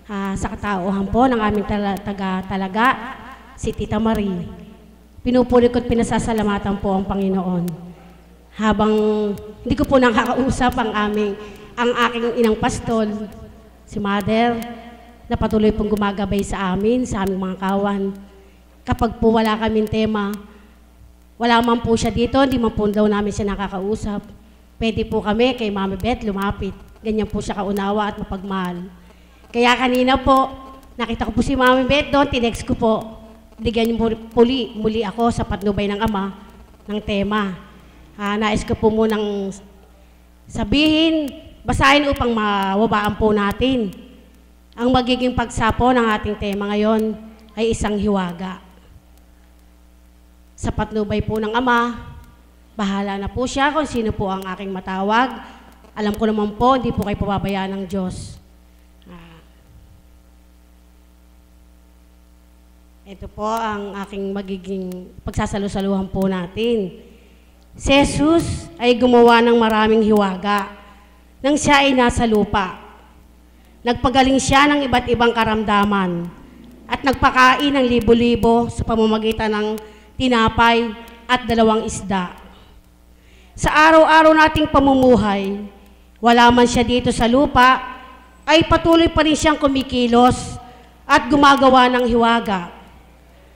sa katauhan po ng aming taga-talaga, si Tita Marie. Pinupuri ko't pinasasalamatan po ang Panginoon. Habang hindi ko po nakakausap ang aking inang pastol, si Mother, na patuloy pong gumagabay sa aming mga kawan. Kapag po wala kaming tema, wala man po siya dito, hindi man po daw namin siya nakakausap. Pwede po kami kay Mama Beth lumapit. Ganyan po siya kaunawa at mapagmahal. Kaya kanina po, nakita ko po si Mama Beth doon, tinext ko po. Bigyan niyo muli ako sa patnubay ng Ama ng tema. Nais ko po munang sabihin, basahin upang mawabaan po natin. Ang magiging pagsapo ng ating tema ngayon ay isang hiwaga. Sa patnubay po ng Ama, bahala na po siya kung sino po ang aking matawag. Alam ko naman po, hindi po kayo pababayaan ng Diyos. Ito po ang aking magiging pagsasalusaluhan po natin. Si Jesus ay gumawa ng maraming hiwaga nang siya ay nasa lupa. Nagpagaling siya ng iba't ibang karamdaman at nagpakain ng libo-libo sa pamamagitan ng tinapay at 2 isda. Sa araw-araw nating pamumuhay, wala man siya dito sa lupa, ay patuloy pa rin siyang kumikilos at gumagawa ng hiwaga.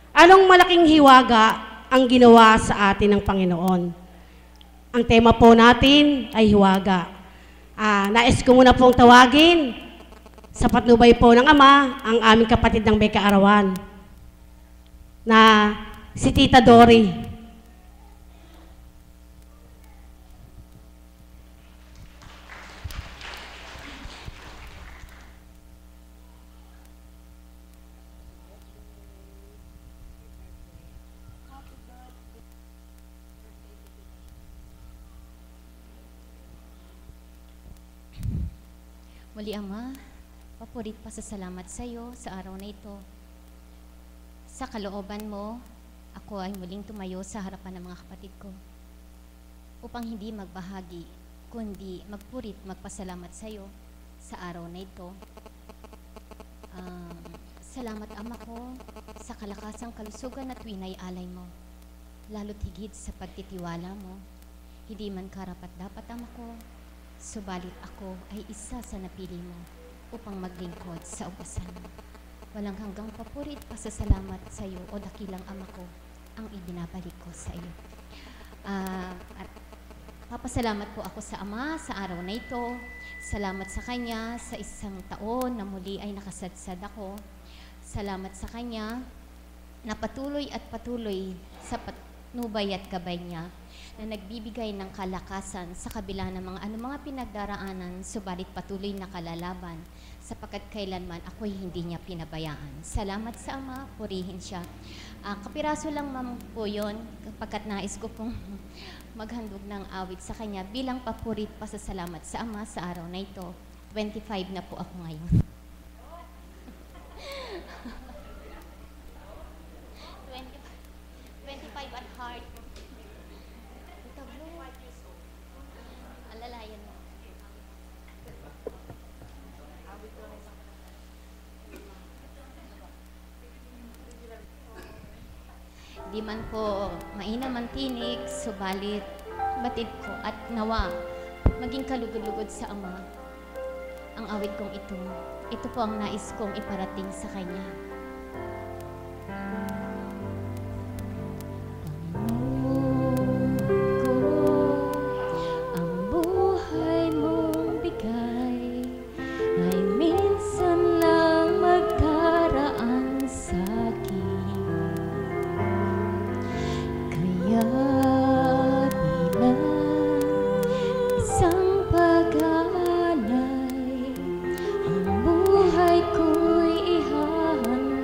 Anong malaking hiwaga ang ginawa sa atin ng Panginoon? Ang tema po natin ay hiwaga. Nais ko muna pong tawagin sa patnubay po ng Ama ang aming kapatid ng may kaarawan na si Tita Dory. Muli, Ama, papurit pasasalamat sa iyo sa araw na ito. Sa kalooban mo, ako ay muling tumayo sa harapan ng mga kapatid ko upang hindi magbahagi, kundi magpurit, magpasalamat sa iyo sa araw na ito. Salamat, Ama ko, sa kalakasang kalusugan at winay-alay mo, lalo't higit sa pagtitiwala mo. Hindi man karapat-dapat, Ama ko, subalit ako ay isa sa napili mo upang maglingkod sa ugasan mo. Walang hanggang papurit pasasalamat sa iyo o dakilang Ama ko ang ibinabalik ko sa iyo. At papasalamat po ako sa Ama sa araw na ito. Salamat sa Kanya sa isang taon na muli ay nakasadsad ako. Salamat sa Kanya na patuloy sa patnubay at gabay niya na nagbibigay ng kalakasan sa kabila ng mga pinagdaraanan, subalit patuloy na kalalaban, sapagkat kailanman ako'y hindi niya pinabayaan. Salamat sa Ama, purihin siya. Kapiraso lang po yun, kapagkat nais ko pong maghandog ng awit sa Kanya bilang papurit pasasalamat sa Ama sa araw na ito. 25 na po ako ngayon. 25 at heart. Alalayan mo. Di man po mainam ang tinig, subalit batid ko at nawa maging kalugod-lugod sa Ama ang awit kong ito. Ito po ang nais kong iparating sa Kanya. Ang buhay ko'y ihahanda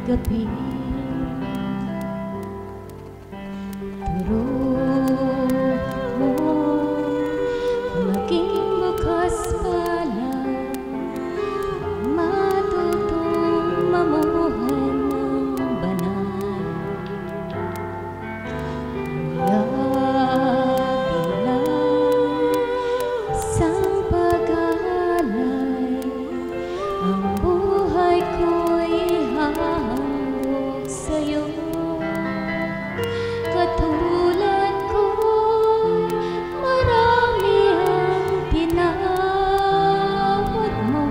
gabi. Turo mo maging bukas pala, matutong mamuhay ng banal. Yakin lang isang pag-aalay, ang buhay ko'y ihahandog sa'yo. Katulad ko, marami ang tinawag mo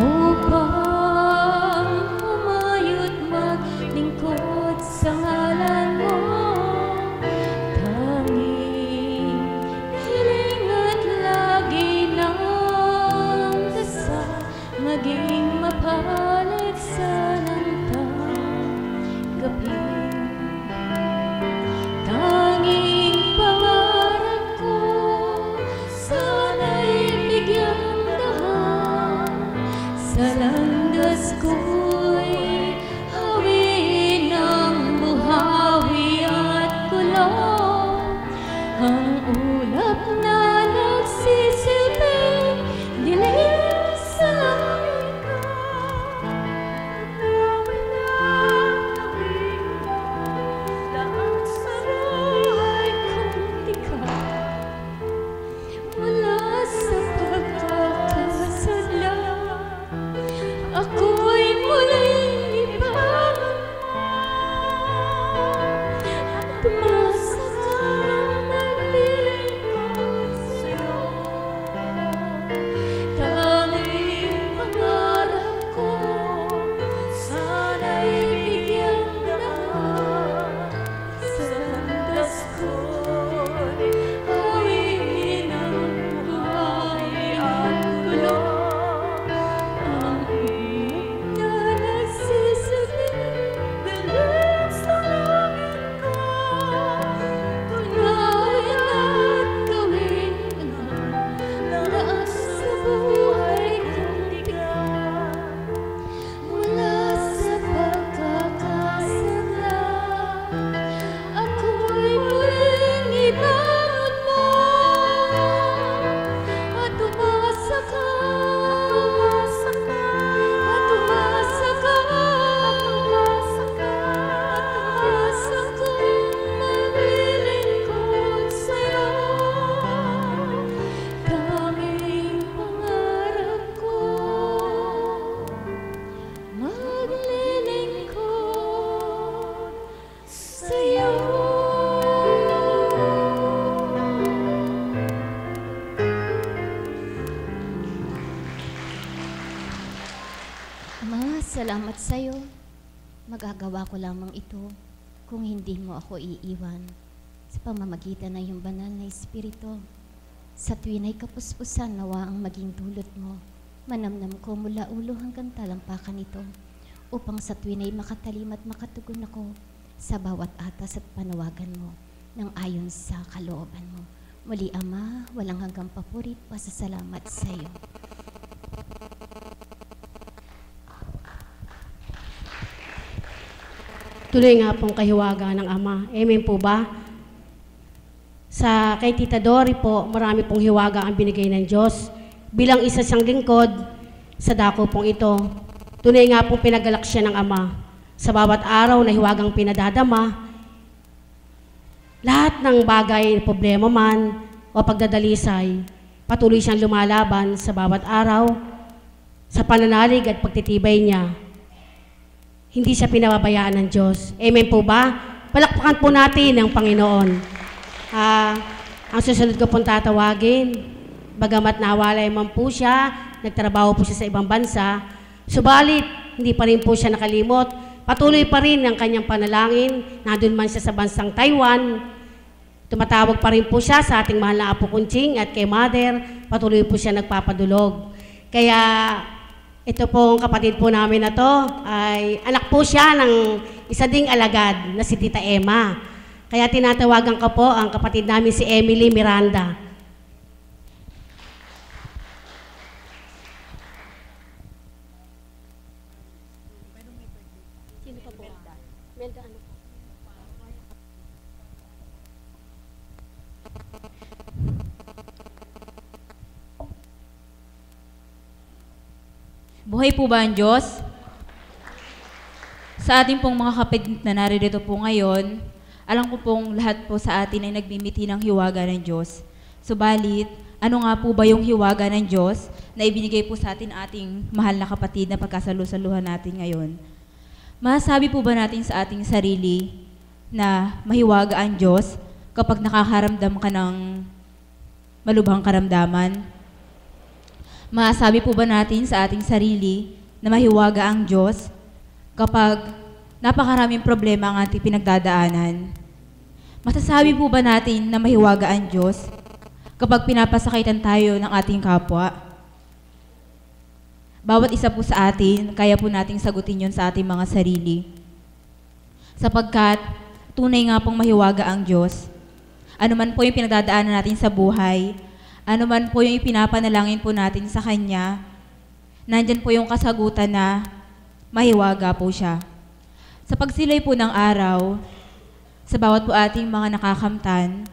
upang humayo't maglingkod sa ngalan mo. Tanging hiling at lagi ng dasal, maging mapalad sa nantang gabi. Tanging pangarap ko, sana'y bigyang daan, sa landas ko'y hawiin ang buhawi at kulong, ang ulap na nagsisilbing dilim sa langit ko. Nawin ang gawin mo, lahat sa buhay kong tikat, mula sa pagkakasadla, ako'y muling libangan mo, at tumasa kang maglilingkod sa'yo. Tanging pangarap ko, sana'y bigyang daan, sa landas ko'y hawiin ang buhay at kulong, ang ulap na nagsisilbing dilim sa langit ko. Tunayan at gawin ang lahat sa buhay kong tikat, mula sa pagkakasadla, ako'y muling ibangon mo, at tumasa ka, at tumasa ka, maglilingkod sa'yo. Tanging pangarap ko, maglilingkod sa'yo. Ama, salamat sa'yo. Magagawa ko lamang ito kung hindi mo ako iiwan sa pamamagitan ng iyong banal na Espiritu. Sa tuwin ay kapuspusan nawa ang maging dulot mo. Manamnam ko mula ulo hanggang talampakan ito, upang sa tuwin ay makatalim at makatugon ako sa bawat atas at panawagan mo nang ayon sa kalooban mo. Muli, Ama, walang hanggang papurit, pasasalamat sa iyo. Tuloy nga pong kahiwaga ng Ama. Amen po ba? Sa kay Tita Dory po, marami pong hiwaga ang binigay ng Diyos. Bilang isa siyang lingkod, sa dako pong ito, tunay nga pong pinagalak siya ng Ama. Sa bawat araw na hiwagang pinadadama, lahat ng bagay, problema man o pagdadalisay, patuloy siyang lumalaban sa bawat araw, sa pananalig at pagtitibay niya. Hindi siya pinababayaan ng Diyos. Amen po ba? Palakpakan po natin ang Panginoon. Ang susunod ko pong tatawagin, bagamat nawalay man po siya, nagtrabaho po siya sa ibang bansa, subalit hindi pa rin po siya nakalimot. Patuloy pa rin ang kanyang panalangin. Nandun man siya sa bansang Taiwan, tumatawag pa rin po siya sa ating mahal na Apo Kunching at kay Mother. Patuloy po siya nagpapadulog. Kaya ito pong kapatid po namin na to, ay anak po siya ng isa ding alagad na si Tita Emma. Kaya tinatawagan ko po ang kapatid namin si Emily Miranda. Melda, ano po? Buhay po ba ang Diyos? Sa ating pong mga kapatid na naririto po ngayon, alam ko pong lahat po sa atin ay nagmimiti ng hiwaga ng Diyos. Subalit, ano nga po ba yung hiwaga ng Diyos na ibinigay po sa atin ating mahal na kapatid na pagkasalusaluhan natin ngayon? Masasabi po ba natin sa ating sarili na mahiwaga ang Diyos kapag nakakaramdam ka ng malubhang karamdaman? Masasabi po ba natin sa ating sarili na mahiwaga ang Diyos kapag napakaraming problema ang ating pinagdadaanan? Masasabi po ba natin na mahiwaga ang Diyos kapag pinapasakitan tayo ng ating kapwa? Bawat isa po sa atin, kaya po nating sagutin yon sa ating mga sarili. Sapagkat tunay nga pong mahiwaga ang Diyos. Ano man po yung pinagdadaanan natin sa buhay, ano man po yung ipinapanalangin po natin sa Kanya, nandyan po yung kasagutan na mahiwaga po siya. Sa pagsilay po ng araw, sa bawat po ating mga nakakamtan,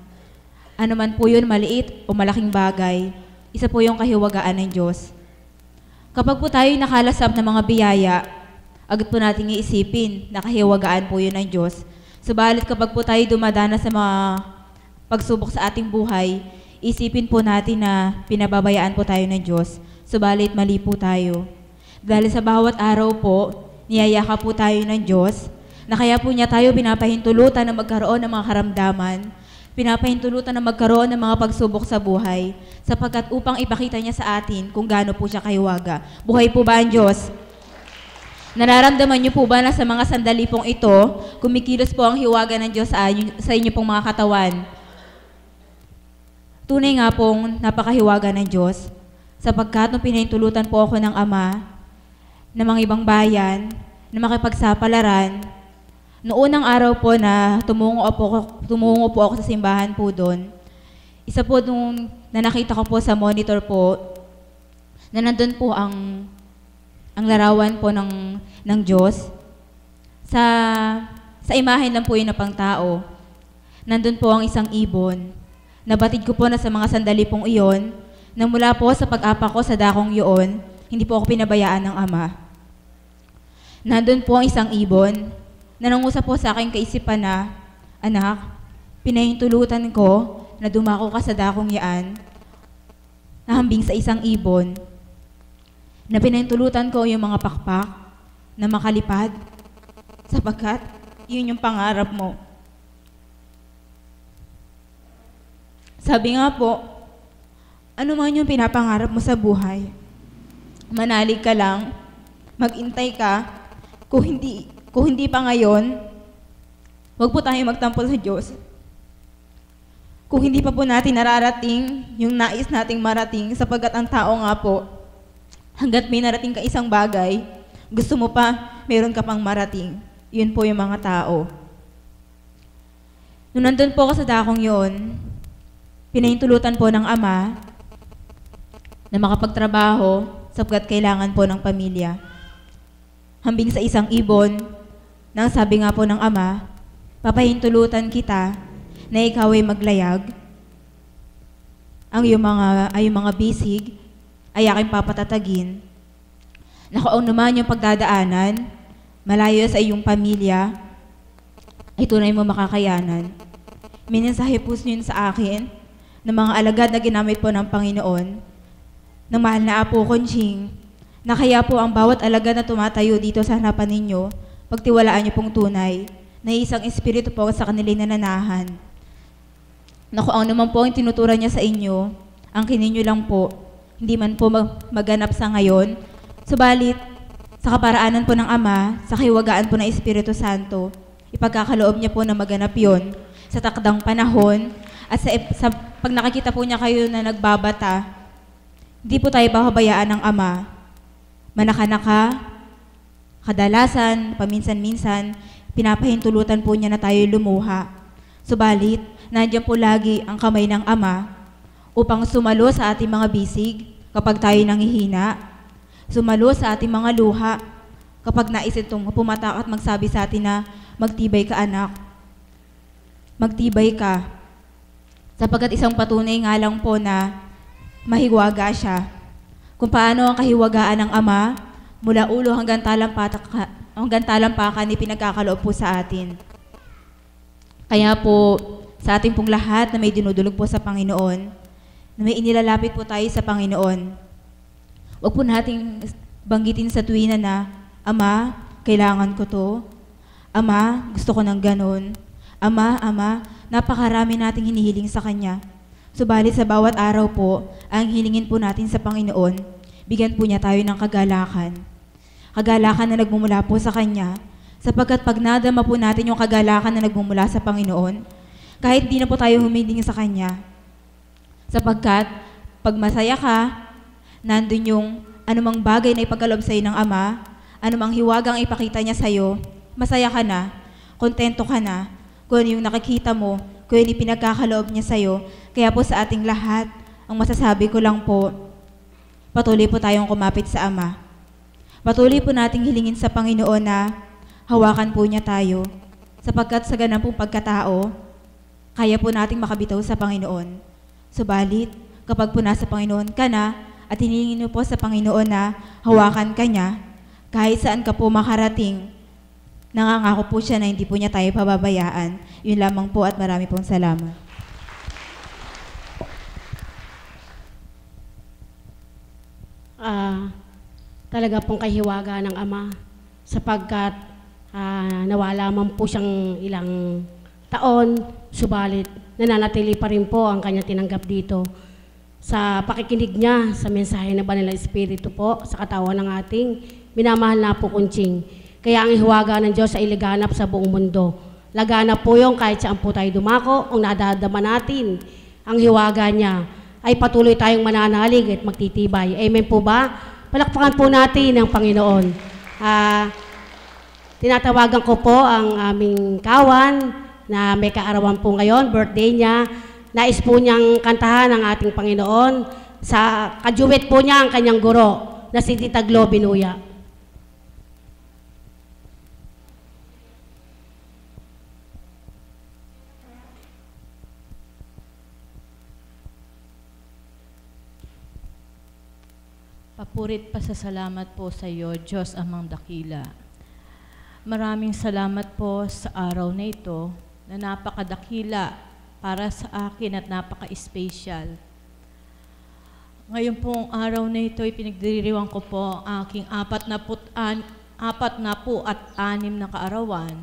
ano man po yun, maliit o malaking bagay, isa po yung kahiwagaan ng Diyos. Kapag po tayo nakalasap ng mga biyaya, agad po nating iisipin na kahiwagaan po yun ng Diyos. Subalit kapag po tayo dumadana sa mga pagsubok sa ating buhay, isipin po natin na pinababayaan po tayo ng Diyos, subalit mali po tayo. Dahil sa bawat araw po, niyayakap po tayo ng Diyos, na kaya po niya tayo pinapahintulutan na magkaroon ng mga karamdaman, pinapahintulutan na magkaroon ng mga pagsubok sa buhay, sapagkat upang ipakita niya sa atin kung gaano po siya kahiwaga. Buhay po ba ang Diyos? Nararamdaman niyo po ba na sa mga sandali pong ito, kumikilos po ang hiwaga ng Diyos sa inyo pong mga katawan? Tunay nga pong napakahiwaga ng Diyos, sapagkat nung pinahintulutan po ako ng Ama ng mga ibang bayan na makipagsapalaran, noong unang araw po na tumungo po ako sa simbahan po doon, isa po nung na nakita ko po sa monitor po, na nandun po ang larawan po ng Diyos. Sa imahen lang po yun na pang tao. Nandun po ang isang ibon. Nabatid ko po na sa mga sandali pong iyon, na mula po sa pag-apa ko sa dakong iyon, hindi po ako pinabayaan ng Ama. Nandun po ang isang ibon, na nangusap po sa aking kaisipan na, anak, pinahintulutan ko na dumako ka sa dakong yaan, nahambing sa isang ibon, na pinahintulutan ko yung mga pakpak na makalipad, sapagkat yun yung pangarap mo. Sabi nga po, ano man yung pinapangarap mo sa buhay, manalig ka lang, magintay ka, kung hindi pa ngayon, huwag po tayo magtampo sa Diyos. Kung hindi pa po natin nararating yung nais nating marating, sapagkat ang tao nga po, hanggat may narating ka isang bagay, gusto mo pa, meron ka pang marating. Yun po yung mga tao. Nung nandun po ako sa dakong yun, pinahintulutan po ng Ama na makapagtrabaho sapagkat kailangan po ng pamilya. Hambing sa isang ibon, nang sabi nga po ng Ama, papahintulutan kita na ikaw ay maglayag. Ang iyong mga bisig ay aking papatatagin. Nakoong naman yung pagdadaanan, malayo sa iyong pamilya, ay tunay mo makakayanan. Minensahe po yun sa akin, ng mga alagad na ginamit po ng Panginoon, ng mahal na Apo Conching, na kaya po ang bawat alagad na tumatayo dito sa hanapan ninyo, pagtiwalaan niyo pong tunay, na isang espiritu po sa kanilang nananahan. Na kung ano naman po ang tinuturan niya sa inyo, ang kininyo lang po, hindi man po maganap sa ngayon, subalit, sa kaparaanan po ng Ama, sa kahiwagaan po ng Espiritu Santo, ipagkakaloob niya po na maganap yon sa takdang panahon, at sa pag nakikita po niya kayo na nagbabata, hindi po tayo pahabayaan ng Ama. Manaka-naka, kadalasan, paminsan-minsan, pinapahintulutan po niya na tayo lumuha. Subalit, nandiyan po lagi ang kamay ng Ama upang sumalo sa ating mga bisig kapag tayo nanghihina, sumalo sa ating mga luha kapag nais itong pumatak at magsabi sa atin na magtibay ka anak. Magtibay ka. Sapagkat isang patunay nga lang po na mahiwaga siya. Kung paano ang kahiwagaan ng Ama mula ulo hanggang talampakan ni pinagkakaloob po sa atin. Kaya po, sa ating pong lahat na may dinudulog po sa Panginoon, na may inilalapit po tayo sa Panginoon, huwag po nating banggitin sa tuwina na, Ama, kailangan ko to. Ama, gusto ko ng ganon. Ama, napakarami nating hinihiling sa Kanya. Subalit sa bawat araw po, ang hilingin po natin sa Panginoon, bigyan po niya tayo ng kagalakan. Kagalakan na nagmumula po sa Kanya, sapagkat pag nadama po natin yung kagalakan na nagmumula sa Panginoon, kahit di na po tayo humiling sa Kanya. Sapagkat pag masaya ka, nandun yung anumang bagay na ipagkaloob sa'yo ng Ama, anumang hiwagang ipakita niya sa'yo, masaya ka na, kontento ka na, kung ano yung nakikita mo, kung ano yung pinagkakaloob niya sa'yo. Kaya po sa ating lahat, ang masasabi ko lang po, patuloy po tayong kumapit sa Ama. Patuloy po nating hilingin sa Panginoon na hawakan po niya tayo, sapagkat sa ganang pong pagkatao, kaya po nating makabitaw sa Panginoon. Subalit, kapag po nasa Panginoon ka na, at hinihingin mo po sa Panginoon na hawakan ka niya, kahit saan ka po makarating, nangangako po siya na hindi po niya tayo pababayaan. Yun lamang po at marami pong salamat. Talaga pong kahiwaga ng Ama, sapagkat nawala man po siyang ilang taon, subalit nananatili pa rin po ang kanya tinanggap dito. Sa pakikinig niya sa mensahe ng Banal na Espiritu po, sa katawan ng ating minamahal na po Kunching. Kaya ang hiwaga ng Diyos ay laganap sa buong mundo. Laganap po yung kahit saan po tayo dumako, ang nadadama natin, ang hiwaga niya, ay patuloy tayong mananalig at magtitibay. Amen po ba? Palakpakan po natin ang Panginoon. Tinatawagan ko po ang aming kawan na may kaarawan po ngayon, birthday niya. Nais po niyang kantahan ang ating Panginoon. Sa kajuwet po niya ang kanyang guro na si Tita Glo Binuya. Papurit pasasalamat po sa iyo, Diyos amang dakila. Maraming salamat po sa araw na ito na napakadakila para sa akin at napaka-special. Ngayon pong araw na ito, ipinagdiriwang ko po ang aking 46 na kaarawan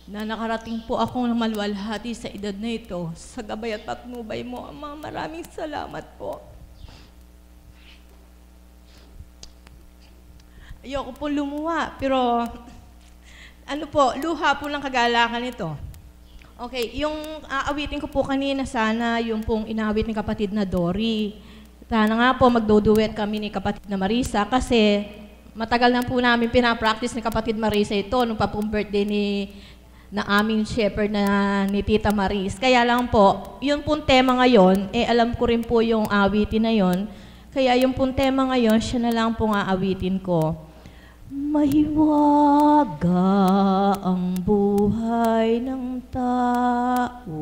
na nakarating po akong maluwalhati sa edad na ito. Sa gabay at patnubay mo, Ama, maraming salamat po. Ayoko po lumuha, pero ano po, luha po ng kagalakan ito. Okay, yung aawitin ko po kanina sana, yung pong inaawit ni kapatid na Dory. Sana nga po magduduet kami ni kapatid na Marisa kasi matagal na po namin pinapractice ni kapatid Marisa ito nung pa pong birthday na aming shepherd na ni Tita Maris. Kaya lang po, yung pong tema ngayon, alam ko rin po yung awitin na yon. Kaya yung pong tema ngayon, siya na lang pong aawitin ko. Mahiwaga ang buhay ng tao,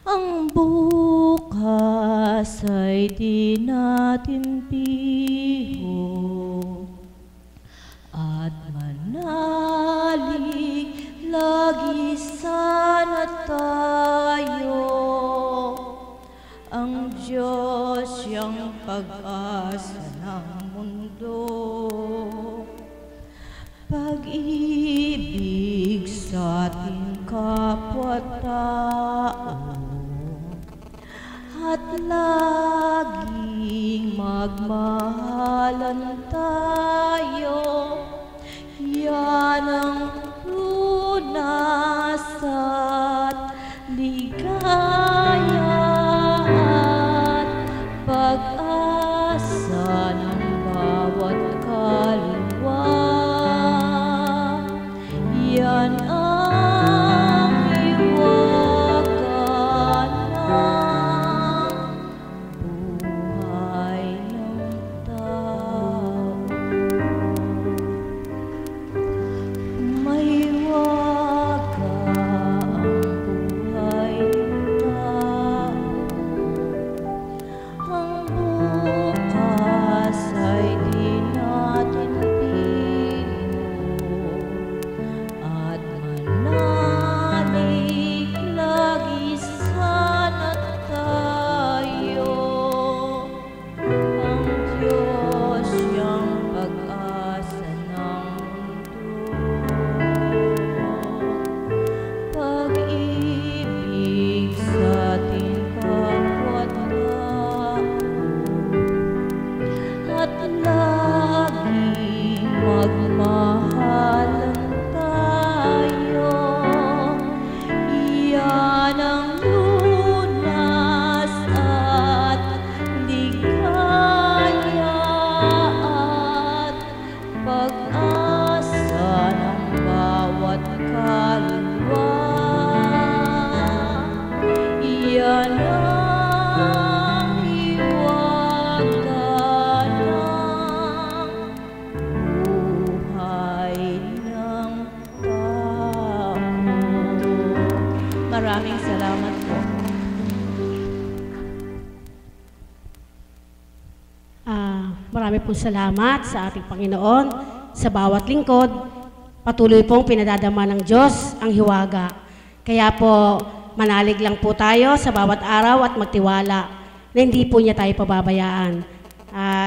ang bukas ay di natin piho, at manalig lagi sana tayo, ang Diyos siyang pag-asa ng mundo. Pag-ibig sa ating kapwa-tao at laging magmahalan tayo, yan ang lunas at ligaya at pag-asa ng bawat kaluluwa. Yan ang hiwaga ng buhay ng tao. May marami pong salamat sa ating Panginoon, sa bawat lingkod. Patuloy pong pinadadama ng Diyos ang hiwaga. Kaya po, manalig lang po tayo sa bawat araw at magtiwala na hindi po niya tayo pababayaan.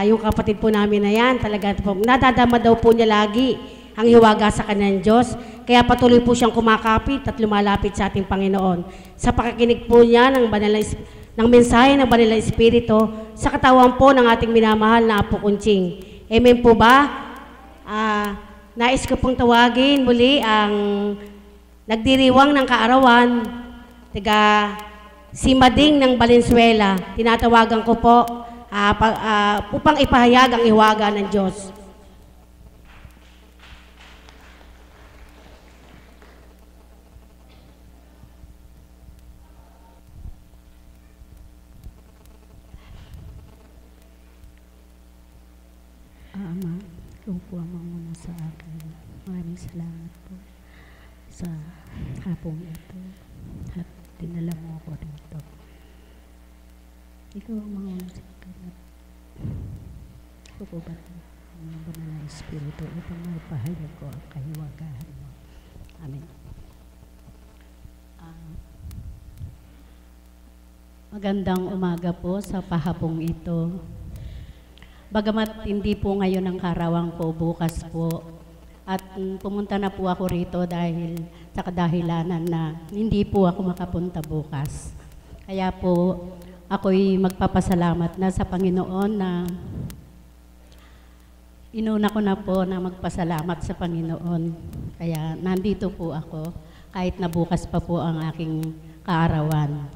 Yung kapatid po namin na yan, talaga po, nadadama daw po niya lagi ang hiwaga sa kanyang Diyos. Kaya patuloy po siyang kumakapit at lumalapit sa ating Panginoon. Sa pakikinig po niya ng mensahe ng Banal na Espiritu sa katawan po ng ating minamahal na Apo Kunching. Amen po ba? Nais ko pong tawagin muli ang nagdiriwang ng kaarawan, si Mading ng Valenzuela. Tinatawagan ko po upang ipahayag ang hiwaga ng Diyos. Ama, ikaw po ang manguna sa akin. Maraming salamat po sa hapong ito at dinala mo ako dito. Ikaw ang manguna sa akin at ako po ba ang Banal na Espiritu upang mapahayag ko ang kahiwagahan mo. Amen. Magandang umaga po sa pahapong ito. Bagamat hindi po ngayon ang karawang po, bukas po. At pumunta na po ako rito dahil sa kadahilanan na hindi po ako makapunta bukas. Kaya po ako'y magpapasalamat na sa Panginoon na inuna ko na po na magpasalamat sa Panginoon. Kaya nandito po ako kahit na bukas pa po ang aking kaarawan.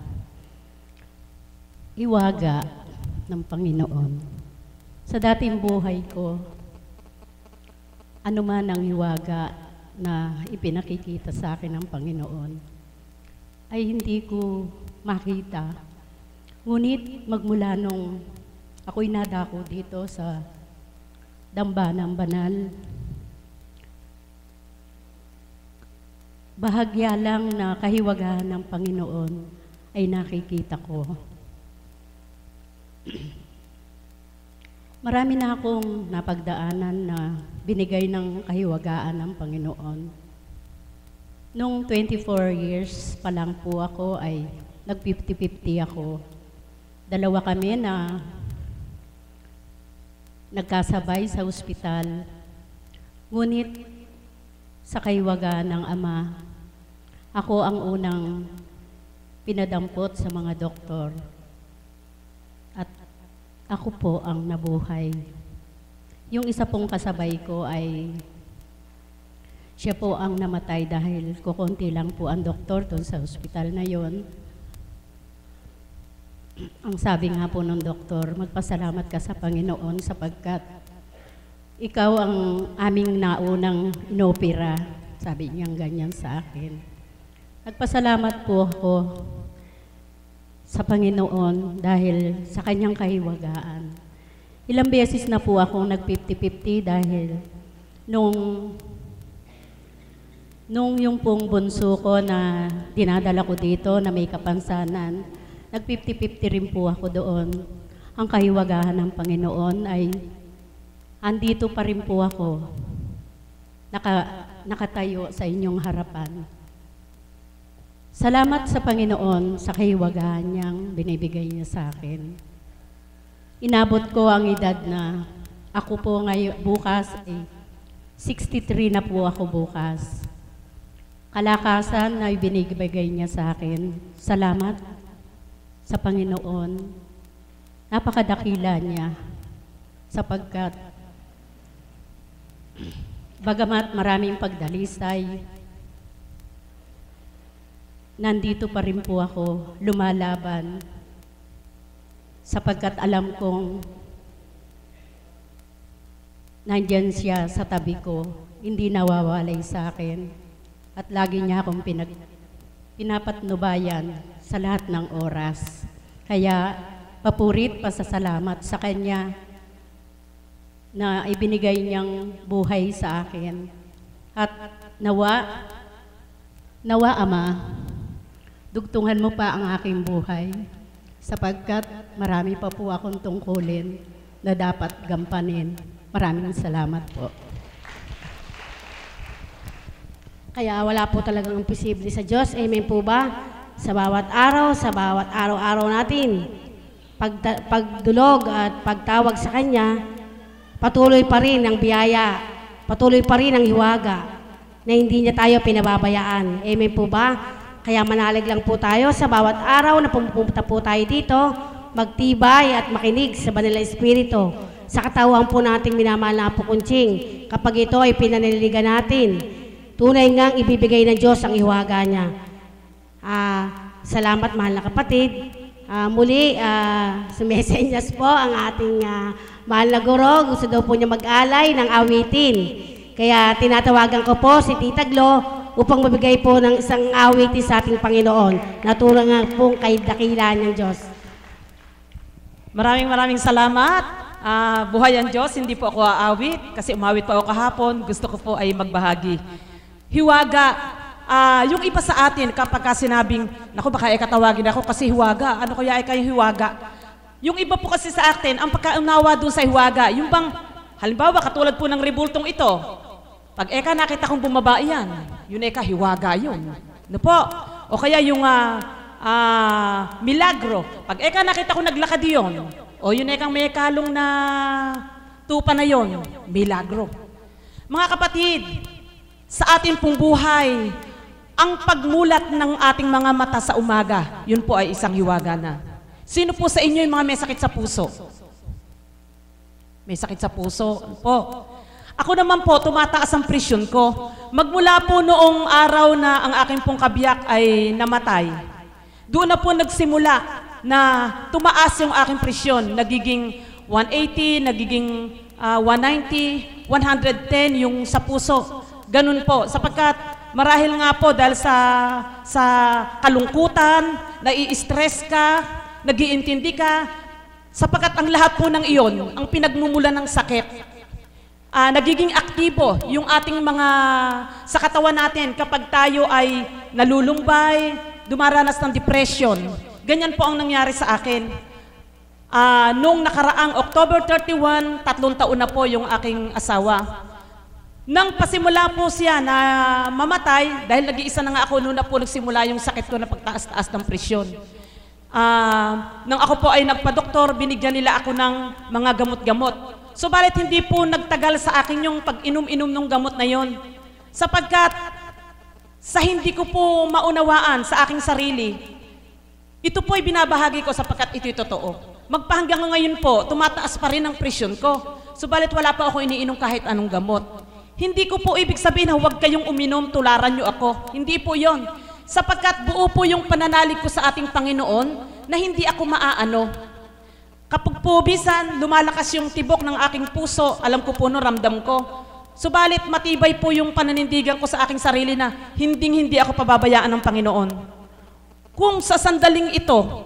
Hiwaga ng Panginoon. Sa dating buhay ko, ano man ang hiwaga na ipinakikita sa akin ng Panginoon, ay hindi ko makita. Ngunit magmula nung ako'y nadako dito sa Dambanang Banal, bahagya lang na kahiwagahan ng Panginoon ay nakikita ko. Marami na akong napagdaanan na binigay ng kahiwagaan ng Panginoon. Nung 24 years pa lang po ako ay nag-50-50 ako. Dalawa kami na nagkasabay sa ospital. Ngunit sa kahiwagaan ng Ama, ako ang unang pinadampot sa mga doktor. At ako po ang nabuhay. Yung isa pong kasabay ko ay siya po ang namatay dahil kukunti lang po ang doktor doon sa ospital na yon. Ang sabi nga po ng doktor, magpasalamat ka sa Panginoon sapagkat ikaw ang aming naunang inopera. Sabi niyang ganyan sa akin. Nagpasalamat po ako sa Panginoon dahil sa kanyang kahiwagaan. Ilang beses na po akong nag-50-50 dahil nung yung pong bunso ko na dinadala ko dito na may kapansanan, nag-50-50 rin po ako doon. Ang kahiwagahan ng Panginoon ay andito pa rin po ako, nakatayo sa inyong harapan. Salamat sa Panginoon sa kahiwagahan niyang binibigay niya sa akin. Inabot ko ang edad na ako po ngayon, bukas, 63 na po ako bukas. Kalakasan na ibinibigay niya sa akin. Salamat sa Panginoon. Napakadakila niya sapagkat bagamat maraming pagdalisay, nandito pa rin po ako lumalaban sapagkat alam kong nandyan siya sa tabi ko, hindi nawawalay sa akin at lagi niya akong pinapatnubayan sa lahat ng oras. Kaya papurit pasasalamat sa kanya na ibinigay niyang buhay sa akin at nawa Ama, dugtungan mo pa ang aking buhay sapagkat marami pa po akong tungkulin na dapat gampanin. Maraming salamat po. Kaya wala po talagang imposible sa Diyos. Amen po ba? Sa bawat araw, sa bawat araw-araw natin, pagdulog at pagtawag sa Kanya, patuloy pa rin ang biyaya, patuloy pa rin ang hiwaga, na hindi niya tayo pinababayaan. Amen po ba? Kaya manalig lang po tayo sa bawat araw na pumunta po tayo dito, magtibay at makinig sa Banal na Espiritu, sa katawan po nating minamahal na Apo Kunching, kapag ito ay pinanaliligan natin. Tunay ngang ibibigay ng Diyos ang hiwaga niya. Salamat mahal na kapatid. Muli, sumesenyas po ang ating mahal na guro. Gusto daw po niya mag-alay ng awitin. Kaya tinatawagan ko po si Tita Glo upang mabigay po ng isang awitin sa ating Panginoon. Naturang nga pong kay dakilan ng Diyos. Maraming salamat. Buhay ang Diyos, hindi po ako aawit kasi umawit po ako kahapon. Gusto ko po ay magbahagi. Hiwaga. Yung iba sa atin, kapag sinabing, naku baka katawagin ako kasi hiwaga. Ano kaya kayong hiwaga? Yung iba po kasi sa atin, ang pagkaunawa doon sa hiwaga, yung bang, halimbawa katulad po ng rebultong ito, pag nakita kong bumaba yan, yun hiwaga yun. Ano po? O kaya yung milagro, pag nakita kong naglakad yun, o yun may kalong na tupa na yun, milagro. Mga kapatid, sa ating pong buhay, ang pagmulat ng ating mga mata sa umaga, yun po ay isang hiwaga na. Sino po sa inyo yung mga may sakit sa puso? May sakit sa puso? Po. Ako naman po, tumataas ang presyon ko. Magmula po noong araw na ang aking pong kabiyak ay namatay, doon na po nagsimula na tumaas yung aking presyon. Nagiging 180, nagiging 190, 110 yung sa puso. Ganun po, sapagkat marahil nga po dahil sa kalungkutan, nai-stress ka, nag-iintindi ka, sapagkat ang lahat po ng iyon, ang pinagmumulan ng sakit, nagiging aktibo yung ating mga sa katawan natin kapag tayo ay nalulumbay, dumaranas ng depression. Ganyan po ang nangyari sa akin. Noong nakaraang October 31, 3 taon na po yung aking asawa. Nang pasimula po siya na mamatay, dahil nag-iisa na nga ako, noon na po nagsimula yung sakit ko na pagtaas-taas ng presyon. Nang ako po ay nagpa-doktor, binigyan nila ako ng mga gamot-gamot. Subalit hindi po nagtagal sa akin yung pag-inom-inom ng gamot na yon. Sapagkat sa hindi ko po maunawaan sa aking sarili, ito po ay binabahagi ko sapagkat ito'y totoo. Magpahanggang ngayon po, tumataas pa rin ang presyon ko. Subalit wala pa ako iniinom kahit anong gamot. Hindi ko po ibig sabihin na huwag kayong uminom, tularan nyo ako. Hindi po yon. Sapagkat buo po yung pananalig ko sa ating Panginoon na hindi ako maaano. Kapag po bisan, lumalakas yung tibok ng aking puso, alam ko po no, ramdam ko. Subalit matibay po yung pananindigan ko sa aking sarili na hindi ako pababayaan ng Panginoon. Kung sa sandaling ito,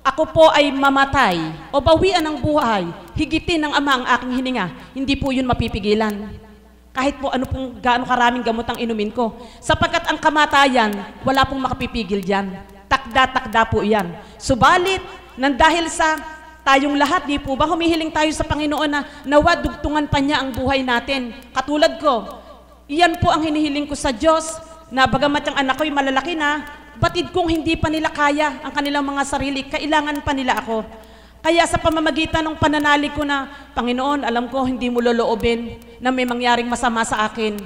ako po ay mamatay o bawian ng buhay, higitin ng Ama ang aking hininga, hindi po yun mapipigilan. Kahit po gaano karaming gamot ang inumin ko. Sapagkat ang kamatayan, wala pong makapipigil dyan. Takda-takda po yan. Subalit, dahil sa tayong lahat, di po ba humihiling tayo sa Panginoon na nawa dugtungan pa niya ang buhay natin. Katulad ko, iyan po ang hinihiling ko sa Diyos, na bagamat yung anak ko'y malalaki na, batid kong hindi pa nila kaya ang kanilang mga sarili, kailangan pa nila ako. Kaya sa pamamagitan ng pananalig ko na, Panginoon, alam ko hindi mo loloobin na may mangyaring masama sa akin.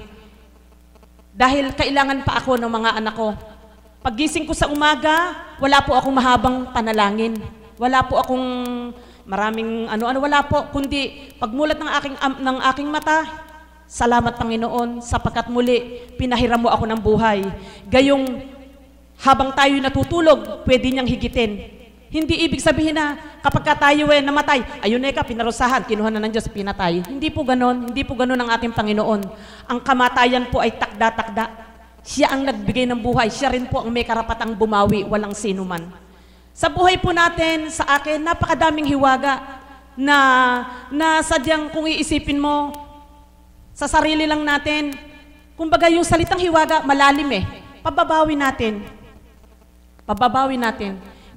Dahil kailangan pa ako ng mga anak ko. Paggising ko sa umaga, wala po akong mahabang panalangin. Wala po akong maraming wala po. Kundi pagmulat ng aking mata, salamat Panginoon, sapagkat muli pinahiram mo ako ng buhay. Gayong habang tayo natutulog, pwede niyang higitin. Hindi ibig sabihin na kapag tayo namatay, ayun pinarusahan, kinuha na ng Diyos, pinatay. Hindi po ganon ang ating Panginoon. Ang kamatayan po ay takda-takda. Siya ang nagbigay ng buhay, siya rin po ang may karapatang bumawi, walang sino man. Sa buhay po natin, sa akin, napakadaming hiwaga na sadyang kung iisipin mo, sa sarili lang natin, kumbaga yung salitang hiwaga, malalim pababawi natin.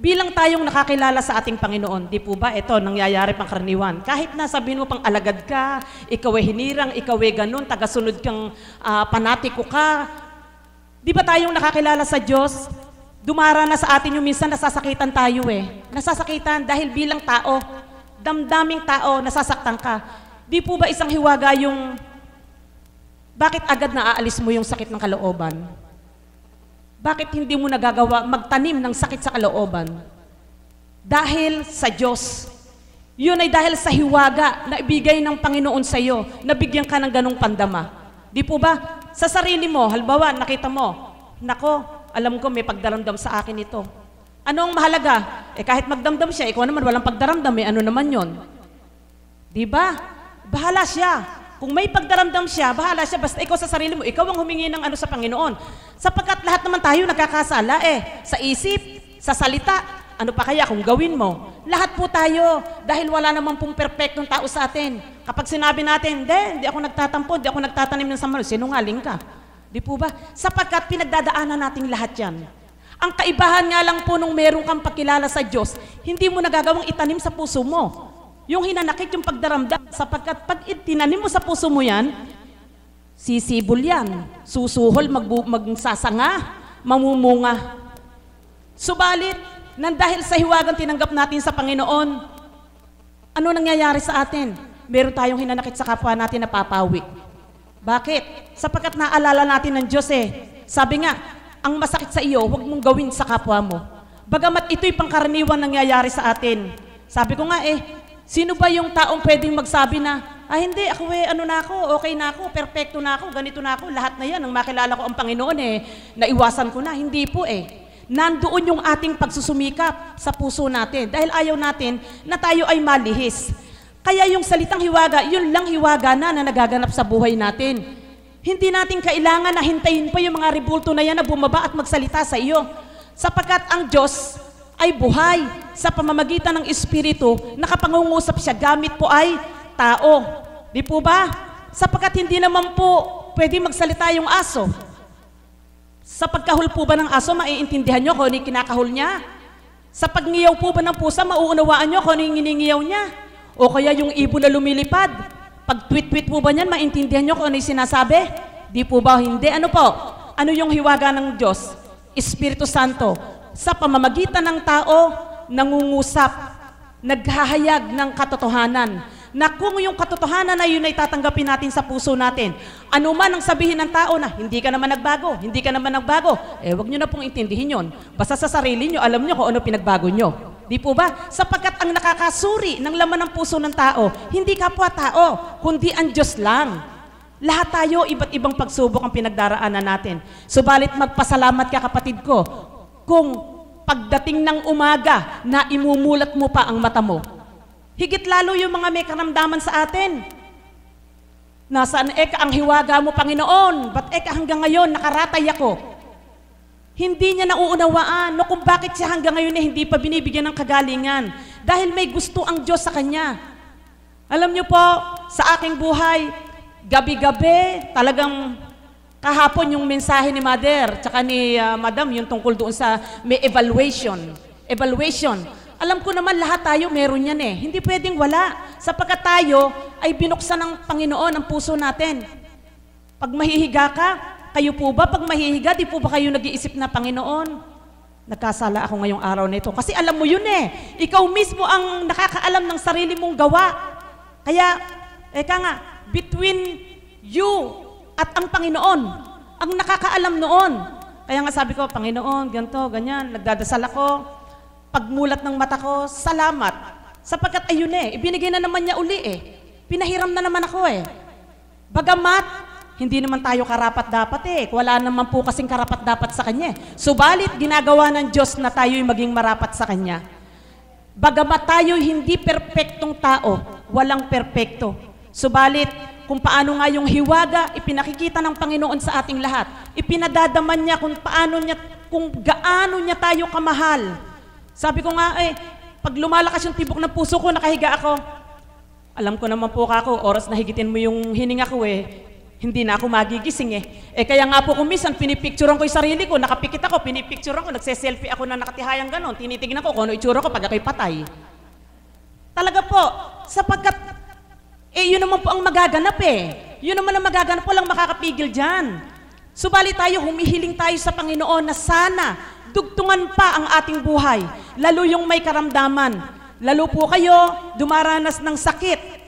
bilang tayong nakakilala sa ating Panginoon, di po ba, ito, nangyayari pang karaniwan. Kahit na sabihin mo pang alagad ka, ikaw ay hinirang, ikaw ay ganun, tagasunod kang panatiko ka, di ba tayong nakakilala sa Diyos, dumara na sa atin yung minsan nasasakitan tayo Nasasakitan dahil bilang tao, damdaming tao, nasasaktan ka. Di po ba isang hiwaga yung, bakit agad na aalis mo yung sakit ng kalooban? Bakit hindi mo nagagawa magtanim ng sakit sa kalooban? Dahil sa Diyos. Yun ay dahil sa hiwaga na ibigay ng Panginoon sa iyo, nabigyan ka ng ganong pandama. Di po ba? Sa sarili mo, halimbawa, nakita mo, nako, alam ko may pagdaramdam sa akin ito. Ano ang mahalaga? Kahit magdamdam siya, ikaw naman walang pagdaramdam, ano naman yon? Di ba? Bahala siya. Kung may pagdaramdam siya, bahala siya, basta ikaw sa sarili mo, ikaw ang humingi ng ano sa Panginoon. Sapagkat lahat naman tayo nagkakasala sa isip, sa salita, ano pa kaya kung gawin mo? Lahat po tayo, dahil wala naman pong perfectong tao sa atin. Kapag sinabi natin, hindi ako nagtatampo, hindi ako nagtatanim ng samalo, sinungaling ka. Di po ba? Sapagkat pinagdadaanan natin lahat yan. Ang kaibahan nga lang po nung meron kang pakilala sa Diyos, hindi mo nagagawang itanim sa puso mo. Yung hinanakit, yung pagdaramdam, sapagkat pag itinanim mo sa puso mo yan, sisibol yan, susuhol, magsasanga, mamumunga. Subalit, dahil sa hiwagang tinanggap natin sa Panginoon, ano nangyayari sa atin? Meron tayong hinanakit sa kapwa natin na papawi. Bakit? Sapagkat naalala natin ng Diyos Sabi nga, ang masakit sa iyo, huwag mong gawin sa kapwa mo. Bagamat ito'y pangkaraniwan nangyayari sa atin. Sabi ko nga sino ba yung taong pwedeng magsabi na, hindi, ako ano na ako, okay na ako, perfecto na ako, ganito na ako, lahat na yan, nang makilala ko ang Panginoon naiwasan ko na. Hindi po Nandoon yung ating pagsusumikap sa puso natin dahil ayaw natin na tayo ay malihis. Kaya yung salitang hiwaga, yun lang hiwaga na nagaganap sa buhay natin. Hindi natin kailangan na hintayin pa yung mga rebulto na yan na bumaba at magsalita sa iyo. Sapagkat ang Diyos ay buhay sa pamamagitan ng Espiritu, nakapangungusap siya, gamit po ay tao. Di po ba? Sapagkat hindi naman po pwede magsalita yung aso. Sa pagkahul po ba ng aso, maiintindihan nyo kung ano yung kinakahul niya? Sa pagngiyaw po ba ng pusa, mauunawaan nyo kung ano yung giningiyaw niya? O kaya yung ibon na lumilipad, pag tweet-tweet po ba niyan, maintindihan nyo kung ano yung sinasabi? Di po ba? Hindi. Ano po? Ano yung hiwaga ng Diyos? Espiritu Santo. Sa pamamagitan ng tao, nangungusap, naghahayag ng katotohanan. Na kung yung katotohanan na yun ay tatanggapin natin sa puso natin, ano man ang sabihin ng tao na, hindi ka naman nagbago, hindi ka naman nagbago, wag nyo na pong intindihin yun. Basta sa sarili nyo, alam nyo kung ano pinagbago nyo. Di po ba? Sapagkat ang nakakasuri ng laman ng puso ng tao, hindi kapwa tao, kundi ang Diyos lang. Lahat tayo, iba't ibang pagsubok ang pinagdaraanan natin. Subalit magpasalamat ka, kapatid ko, kung pagdating ng umaga na imumulat mo pa ang mata mo. Higit lalo yung mga may karamdaman sa atin. Nasaan ang hiwaga mo, Panginoon? Ba't hanggang ngayon nakaratay ako? Hindi niya nauunawaan kung bakit siya hanggang ngayon hindi pa binibigyan ng kagalingan. Dahil may gusto ang Diyos sa kanya. Alam niyo po, sa aking buhay, gabi-gabi, talagang kahapon yung mensahe ni Mother, tsaka ni Madam, yung tungkol doon sa may evaluation. Alam ko naman lahat tayo meron yan Hindi pwedeng wala. Sapagkat tayo ay binuksan ng Panginoon ang puso natin. Pag mahihiga ka, kayo po ba pag mahihiga, di po ba kayo nag-iisip na, Panginoon, nagkasala ako ngayong araw na ito? Kasi alam mo yun Ikaw mismo ang nakakaalam ng sarili mong gawa. Kaya, between you at ang Panginoon, ang nakakaalam noon. Kaya nga sabi ko, Panginoon, ganito, ganyan, nagdadasal ako. Pagmulat ng mata ko, salamat. Sapagkat ayun ibinigay na naman niya uli Pinahiram na naman ako Bagamat, hindi naman tayo karapat-dapat Wala naman po kasing karapat-dapat sa Kanya Subalit, ginagawa ng Diyos na tayo'y maging marapat sa Kanya. Bagamat tayo hindi perpektong tao, walang perpekto. Subalit, kung paano nga yung hiwaga, ipinakikita ng Panginoon sa ating lahat. Ipinadadaman niya kung gaano niya tayo kamahal. Sabi ko nga pag lumalakas yung tibok ng puso ko, nakahiga ako. Alam ko naman po oras na higitin mo yung hininga ko hindi na ako magigising eh. Eh kaya nga po kung minsan pinipicturean ko yung sarili ko, nakapikit ako, pinipicturean ko, nagse-selfie ako na nakatihayang ganon, tinitignan ko kung ano itsura ko pag ako'y patay. Talaga po, sapagkat, yun naman po ang magaganap eh. Yun naman ang magaganap, walang makakapigil dyan. Subalit tayo, humihiling tayo sa Panginoon na sana dugtungan pa ang ating buhay, lalo yung may karamdaman. Lalo po kayo, dumaranas ng sakit.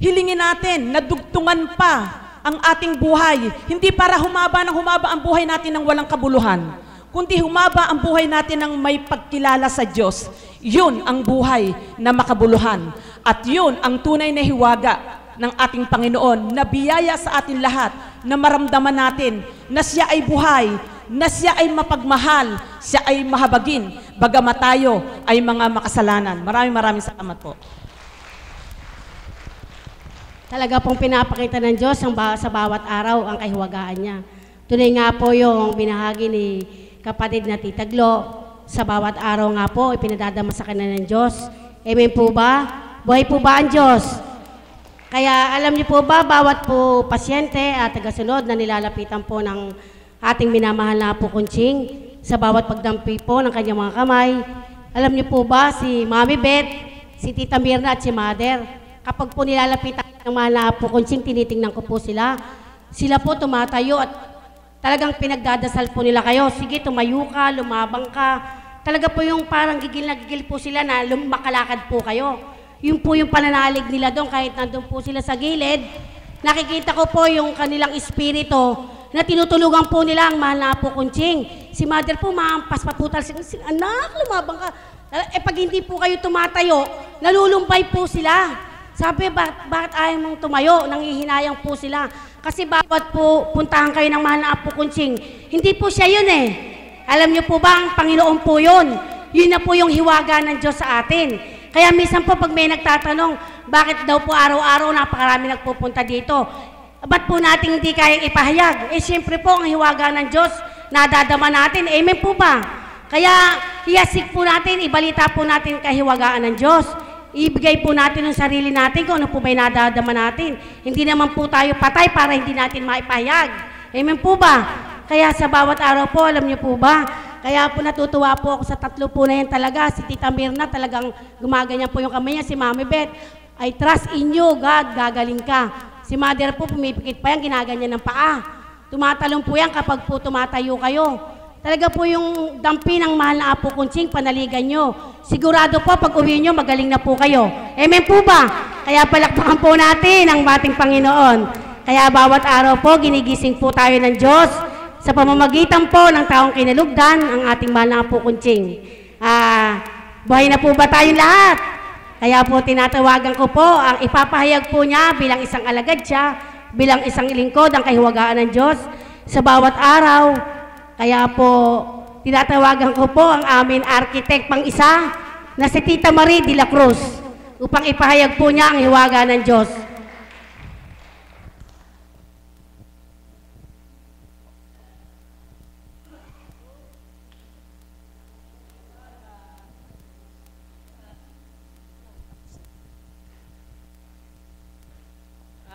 Hilingin natin na dugtungan pa ang ating buhay, hindi para humaba ng humaba ang buhay natin ng walang kabuluhan, kundi humaba ang buhay natin ng may pagkilala sa Diyos. Yun ang buhay na makabuluhan. At yun ang tunay na hiwaga ng ating Panginoon na biyaya sa atin lahat na maramdaman natin na siya ay buhay, na siya ay mapagmahal, siya ay mahabagin, bagamat tayo ay mga makasalanan. Maraming salamat po. Talaga pong pinapakita ng Diyos sa bawat araw ang kahiwagaan niya. Tunay nga po yung binahagi ni kapatid na Tita Glo, sa bawat araw nga po, ipinadadama sa kanya ng Diyos. Amen po ba? Buhay po ba ang Diyos? Kaya alam niyo po ba, bawat po pasyente at tagasunod na nilalapitan po ng ating minamahal na po Kunching, sa bawat pagdampi po ng kanyang mga kamay, alam niyo po ba, si Mami Beth, si Tita Mirna at si Mother, kapag po nilalapitan ng mahal na po Kunching, tinitingnan ko po sila. Sila po tumatayo at talagang pinagdadasal po nila kayo. Sige, tumayo ka, lumabang ka. Talaga po yung parang gigil na gigil po sila na makalakad po kayo. Yun po yung pananalig nila doon kahit nandun po sila sa gilid. Nakikita ko po yung kanilang espiritu na tinutulugan po nila ang mahal na po Kunching. Si Mother po, maampas pa po talaga. Anak, lumabang ka. Eh pag hindi po kayo tumatayo, nalulumpay po sila. Sabi, bakit ayaw mong tumayo? Nangihinayang po sila. Kasi bawat po puntahan kayo ng mahal na Apo Kunching, hindi po siya yun eh. Alam niyo po ba, ang Panginoon po yun. Yun na po yung hiwaga ng Diyos sa atin. Kaya minsan po pag may nagtatanong, bakit daw po araw-araw napakarami nagpupunta dito? Ba't po natin hindi kayang ipahayag? Eh siyempre po ang hiwaga ng Diyos, nadadama natin. Amen po ba? Kaya hiyasik po natin, ibalita po natin kahiwagaan ng Diyos. Ibigay po natin ang sarili natin kung ano po may nadadama natin. Hindi naman po tayo patay para hindi natin maipahayag. Amen po ba? Kaya sa bawat araw po, alam niyo po ba? Kaya po natutuwa po ako sa tatlo po na yan talaga. Si Tita Mirna talagang gumaganyan po yung kamay niya. Si Mami Beth, I trust in you, God, gagaling ka. Si Mother po, pumipikit pa yan, ginaganyan ng paa. Tumatalong po yan kapag po tumatayo kayo. Talaga po yung dampi ng mahal na Apo Kunching, panaligan nyo. Sigurado po, pag uwi nyo, magaling na po kayo. Amen po ba? Kaya palakpakan po natin ang ating Panginoon. Kaya bawat araw po, ginigising po tayo ng Diyos sa pamamagitan po ng taong kinalugdan ang ating mahal na Apo Kunching. Buhay na po ba tayong lahat? Kaya po tinatawagan ko po, ang ipapahayag po niya bilang isang alagad siya, bilang isang lingkod, ang kahiwagaan ng Diyos sa bawat araw. Kaya po, tinatawagan ko po ang amin architect pang isa na si Tita Marie de la Cruz upang ipahayag po niya ang hiwaga ng Diyos.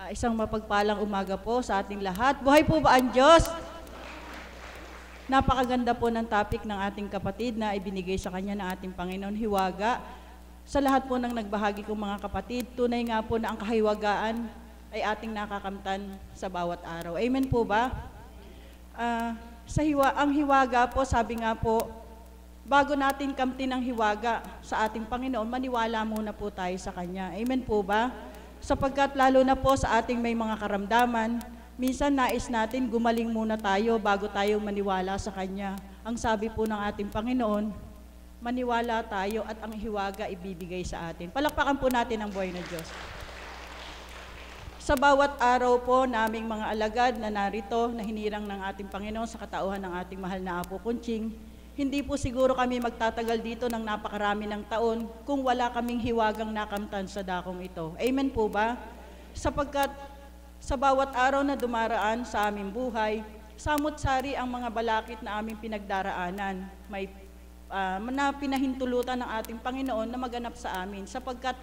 Isang mapagpalang umaga po sa ating lahat. Buhay po ba ang Diyos? Napakaganda po ng topic ng ating kapatid na ibinigay sa kanya ng ating Panginoon, hiwaga. Sa lahat po ng nagbahagi kong mga kapatid, tunay nga po na ang kahiwagaan ay ating nakakamtan sa bawat araw. Amen po ba? Ang hiwaga po, sabi nga po, bago natin kamtin ang hiwaga sa ating Panginoon, maniwala muna po tayo sa Kanya. Amen po ba? Sapagkat lalo na po sa ating may mga karamdaman, minsan nais natin gumaling muna tayo bago tayo maniwala sa Kanya. Ang sabi po ng ating Panginoon, maniwala tayo at ang hiwaga ibibigay sa atin. Palakpakan po natin ang buhay ng Diyos. Sa bawat araw po naming mga alagad na narito, na hinirang ng ating Panginoon sa katauhan ng ating mahal na Apo Kunching, hindi po siguro kami magtatagal dito ng napakarami ng taon kung wala kaming hiwagang nakamtan sa dakong ito. Amen po ba? Sapagkat sa bawat araw na dumaraan sa aming buhay, samot-sari ang mga balakid na aming pinagdaraanan. May na pinahintulutan ng ating Panginoon na maganap sa amin sapagkat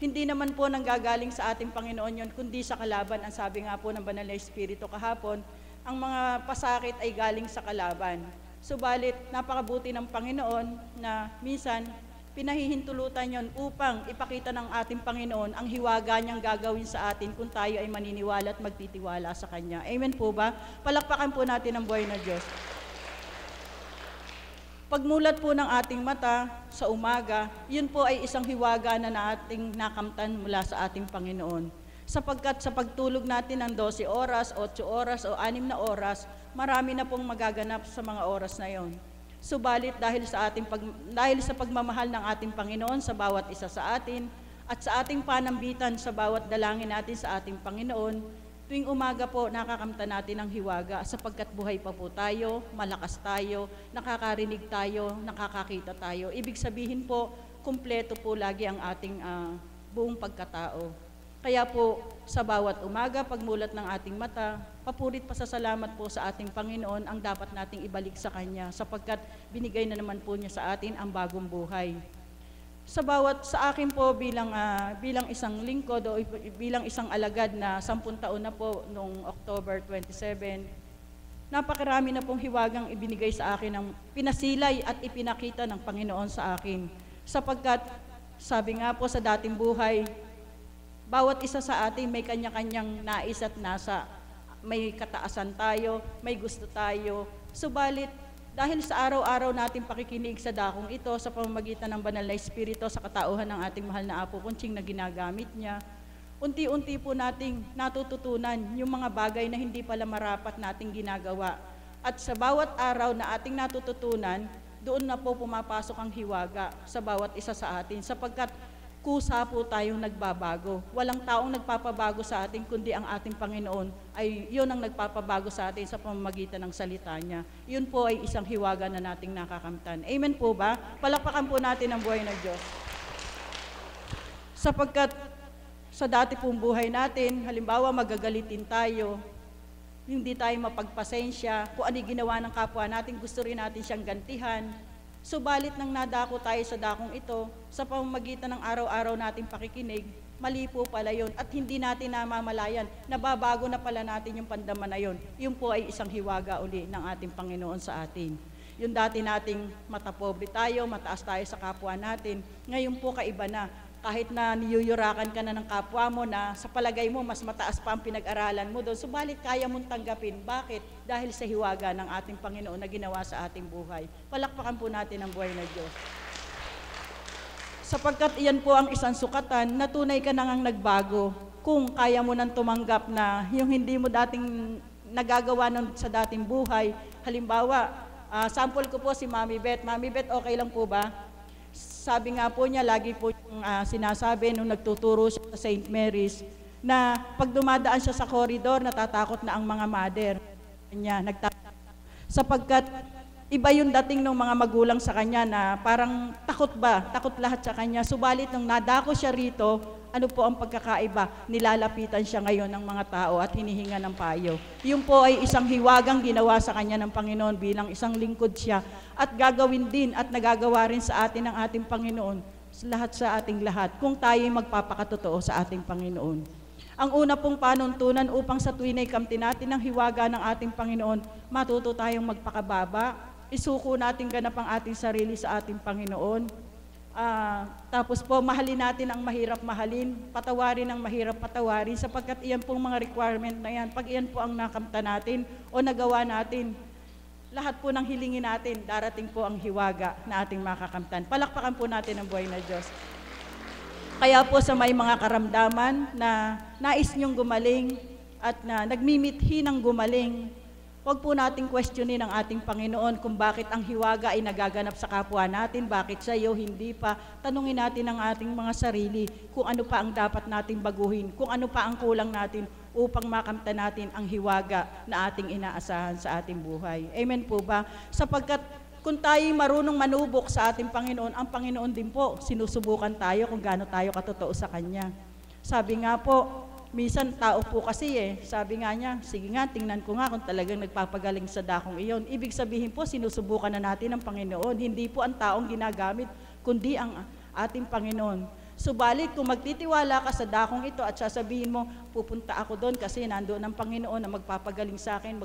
Hindi naman po nanggagaling sa ating Panginoon yon, kundi sa kalaban. Ang sabi nga po ng Banal na Espiritu kahapon, ang mga pasakit ay galing sa kalaban. Subalit, napakabuti ng Panginoon na minsan, pinahihintulutan yon upang ipakita ng ating Panginoon ang hiwaga niyang gagawin sa atin kung tayo ay maniniwala at magtitiwala sa Kanya. Amen po ba? Palakpakan po natin ang buhay na Diyos. Pagmulat po ng ating mata sa umaga, yun po ay isang hiwaga na ating nakamtan mula sa ating Panginoon. Sapagkat sa pagtulog natin ng 12 oras, 8 oras o 6 na oras, marami na pong magaganap sa mga oras na yon. Subalit dahil sa pagmamahal ng ating Panginoon sa bawat isa sa atin at sa ating panambitan sa bawat dalangin natin sa ating Panginoon, tuwing umaga po nakakamtan natin ang hiwaga sapagkat buhay pa po tayo, malakas tayo, nakakarinig tayo, nakakakita tayo. Ibig sabihin po, kumpleto po lagi ang ating buong pagkatao. Kaya po sa bawat umaga, pagmulat ng ating mata, papurit pasasalamat po sa ating Panginoon ang dapat nating ibalik sa Kanya sapagkat binigay na naman po niya sa atin ang bagong buhay. Sa akin po bilang isang lingkod o bilang isang alagad na 10 taon na po noong October 27, napakarami na pong hiwagang ibinigay sa akin ng pinasilay at ipinakita ng Panginoon sa akin. Sapagkat sabi nga po sa dating buhay, bawat isa sa atin may kanya-kanyang nais at nasa. May kataasan tayo, may gusto tayo. Subalit, dahil sa araw-araw natin pakikinig sa dakong ito sa pamamagitan ng Banal na Espiritu sa katauhan ng ating mahal na Apo Kunching na ginagamit niya, unti-unti po nating natututunan yung mga bagay na hindi pala marapat nating ginagawa. At sa bawat araw na ating natututunan, doon na po pumapasok ang hiwaga sa bawat isa sa atin sapagkat kusa po tayong nagbabago. Walang taong nagpapabago sa atin, kundi ang ating Panginoon ay yun ang nagpapabago sa atin sa pamamagitan ng salita niya. Yun po ay isang hiwaga na nating nakakamtan. Amen po ba? Palakpakan po natin ang buhay ng Diyos. Sapagkat sa dati pong buhay natin, halimbawa magagalitin tayo, hindi tayo mapagpasensya, kung ano ginawa ng kapwa natin, gusto rin natin siyang gantihan. Subalit nang nadako tayo sa dakong ito, sa pamamagitan ng araw-araw nating pakikinig, mali po pala yun at hindi natin namamalayan, nababago na pala natin yung pandaman na yun. Yun po ay isang hiwaga uli ng ating Panginoon sa atin. Yung dati nating matapobre tayo, mataas tayo sa kapwa natin, ngayon po kaiba na. Kahit na niyuyurakan ka na ng kapwa mo na sa palagay mo mas mataas pa ang pinag-aralan mo doon, subalit kaya mong tanggapin. Bakit? Dahil sa hiwaga ng ating Panginoon na ginawa sa ating buhay. Palakpakan po natin ang buhay na Diyos. Sapagkat iyan po ang isang sukatan na tunay ka nang nagbago kung kaya mo nang tumanggap na yung hindi mo dating nagagawa sa dating buhay. Halimbawa, sample ko po si Mami Beth. Mami Beth, okay lang po ba? Sabi nga po niya, lagi po yung sinasabi nung nagtuturo siya sa St. Mary's, na pag dumadaan siya sa koridor, natatakot na ang mga mother niya. Sapagkat iba yung dating ng mga magulang sa kanya na parang takot lahat sa kanya. Subalit nung nadako siya rito, ano po ang pagkakaiba? Nilalapitan siya ngayon ng mga tao at hinihinga ng payo. Yun po ay isang hiwagang ginawa sa kanya ng Panginoon bilang isang lingkod siya at gagawin din at nagagawa rin sa atin ng ating Panginoon lahat sa ating lahat kung tayo'y magpapakatotoo sa ating Panginoon. Ang una pong panuntunan upang sa tuwin ay kamtin natin ang hiwaga ng ating Panginoon, matuto tayong magpakababa, isuko natin ganap ang ating sarili sa ating Panginoon. Tapos po, mahalin natin ang mahirap mahalin, patawarin ang mahirap patawarin, sapagkat iyan pong mga requirement na yan. Pag iyan po ang nakamta natin o nagawa natin, lahat po ng hilingin natin, darating po ang hiwaga na ating makakamtan. Palakpakan po natin ang buhay na Diyos. Kaya po sa may mga karamdaman na nais niyong gumaling at na nagmimithi ng gumaling, huwag po nating questionin ang ating Panginoon kung bakit ang hiwaga ay nagaganap sa kapwa natin, bakit sa iyo hindi pa. Tanungin natin ang ating mga sarili kung ano pa ang dapat nating baguhin, kung ano pa ang kulang natin upang makamta natin ang hiwaga na ating inaasahan sa ating buhay. Amen po ba? Sapagkat kung tayo marunong manubok sa ating Panginoon, ang Panginoon din po, sinusubukan tayo kung gaano tayo katotoo sa Kanya. Sabi nga po, minsan tao po kasi sabi nga niya, sige nga, tingnan ko nga kung talagang nagpapagaling sa dakong iyon. Ibig sabihin po, sinusubukan na natin ang Panginoon. Hindi po ang taong ginagamit, kundi ang ating Panginoon. Subalit kung magtitiwala ka sa dakong ito at sasabihin mo, pupunta ako doon kasi nandoon ang Panginoon na magpapagaling sa akin,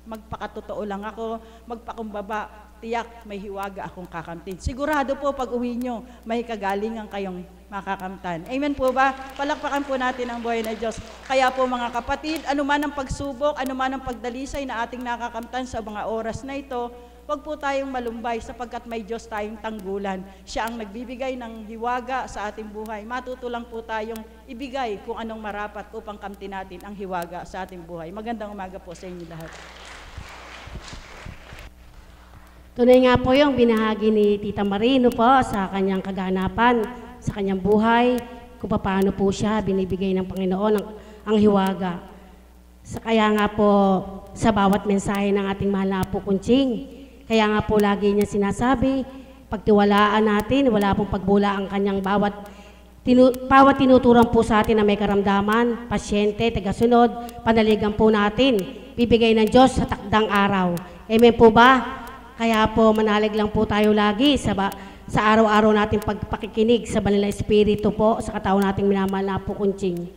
magpakatotoo lang ako, magpakumbaba, tiyak may hiwaga akong kakamtin. Sigurado po pag uwi nyo, may kagalingan kayong makakamtan. Amen po ba? Palakpakan po natin ang buhay na Diyos. Kaya po mga kapatid, anuman ang pagsubok, anuman ang pagdalisay na ating nakakamtan sa mga oras na ito, huwag po tayong malumbay sapagkat may Diyos tayong tanggulan. Siya ang nagbibigay ng hiwaga sa ating buhay. Matuto lang po tayong ibigay kung anong marapat upang kamtin natin ang hiwaga sa ating buhay. Magandang umaga po sa inyo lahat. Tunay nga po yung binahagi ni Tita Marino po sa kanyang kaganapan, sa kanyang buhay, kung paano po siya binibigay ng Panginoon ang hiwaga. Kaya nga po sa bawat mensahe ng ating mahal na Apo Kunching, kaya nga po lagi niya sinasabi, pagtiwalaan natin, wala pong pagbula ang kanyang bawat tinuturan po sa atin na may karamdaman, pasyente, tagasunod, panaligan po natin, bibigay ng Diyos sa takdang araw. Amen po ba? Kaya po manalig lang po tayo lagi sa araw-araw nating pagpakikinig sa Banal na Espiritu po sa katawan nating minamahal na Apo Kunching.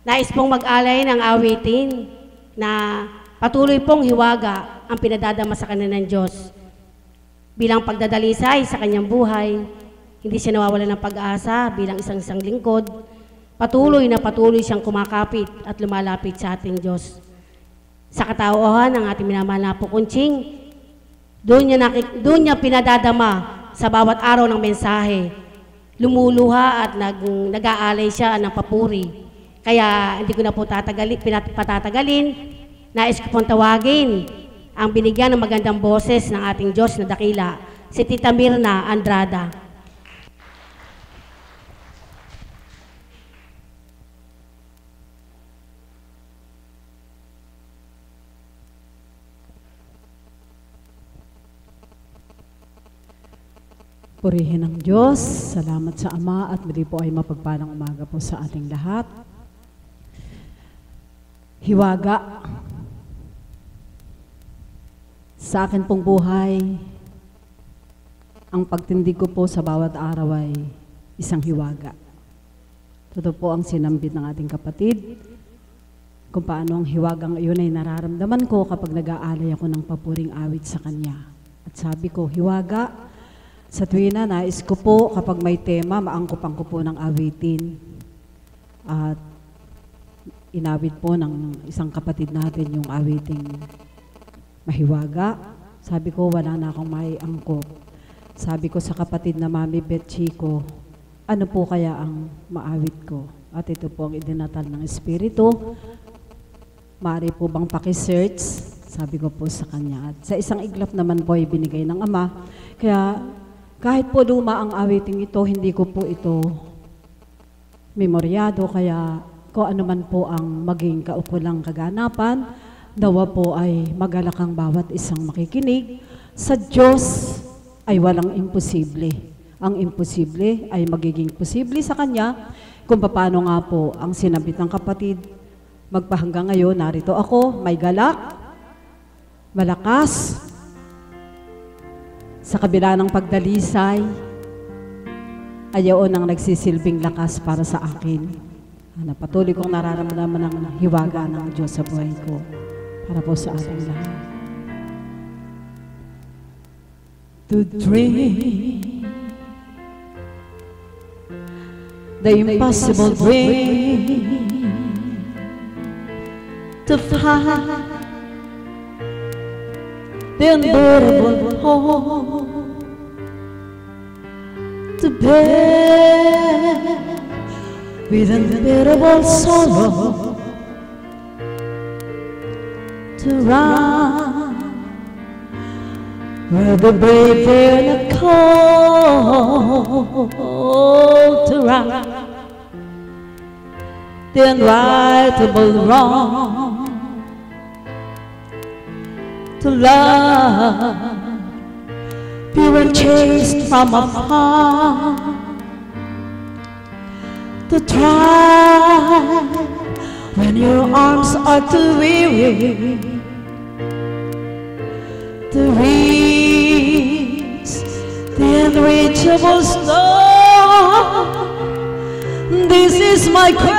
Nais pong mag-alay ng awitin na patuloy pong hiwaga ang pinadadama sa kanya ng Diyos. Bilang pagdadalisay sa kanyang buhay, hindi siya nawawala ng pag-asa bilang isang lingkod. Patuloy siyang kumakapit at lumalapit sa ating Diyos. Sa katauhan ng ating minamahal na Apo Kunching, doon niya pinadadama sa bawat araw ng mensahe. Lumuluha at nag-aalay siya ng papuri. Kaya hindi ko na po patatagalin. Nais ko pong tawagin ang binigyan ng magandang boses ng ating Diyos na dakila, si Tita Mirna Andrada. Purihin ang Diyos, salamat sa Ama at muli po ay mapagpalang umaga po sa ating lahat. Hiwaga. Sa akin pong buhay, ang pagtindig ko po sa bawat araw ay isang hiwaga. Totoo po ang sinambit ng ating kapatid, kung paano ang hiwagang iyon ay nararamdaman ko kapag nag-aalay ako ng papuring awit sa Kanya. At sabi ko, hiwaga, sa tuwina, nais ko po kapag may tema, maangkupan ko po ng awitin. At inawit po ng isang kapatid natin yung awiting mahiwaga. Sabi ko, wala na akong maiangkop. Sabi ko sa kapatid na Mami Beth Chico, ano po kaya ang maawit ko? At ito po ang idinatal ng Espiritu. Maaari po bang pakisearch? Sabi ko po sa kanya. At sa isang iglap naman po ay binigay ng Ama. Kaya kahit po luma ang awiting ito, hindi ko po ito memoryado. Kaya kung ano man po ang maging kaukulang kaganapan, nawa po ay magalak ang bawat isang makikinig. Sa Diyos ay walang imposible. Ang imposible ay magiging posible sa Kanya kung paano nga po ang sinabit ng kapatid. Magpahanggang ngayon, narito ako, may galak, malakas, sa kabila ng pagdalisay, ayaw ang nagsisilbing lakas para sa akin. Patuloy kong nararamdaman ng hiwaga ng Diyos sa buhay ko para po sa ating lahat. To dream the impossible dream, to find the unbearable hope, to bear with unbearable sorrow, to run where the brave dare not call, to right the unrightable wrong, to love, pure and chaste from afar, to try when your arms are too weary, to reach the unreachable star, This is my quest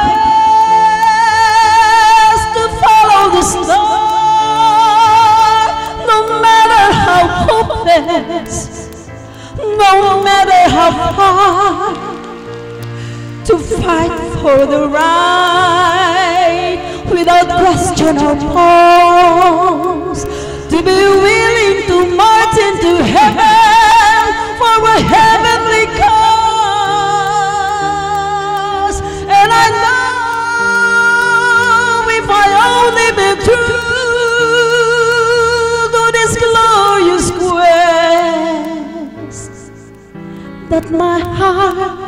to follow the star, no matter how hopeless, no matter how far, to fight for the right without question or pause, to be willing to march into heaven for a heavenly cause. And I know if I only be true to this glorious quest, that my heart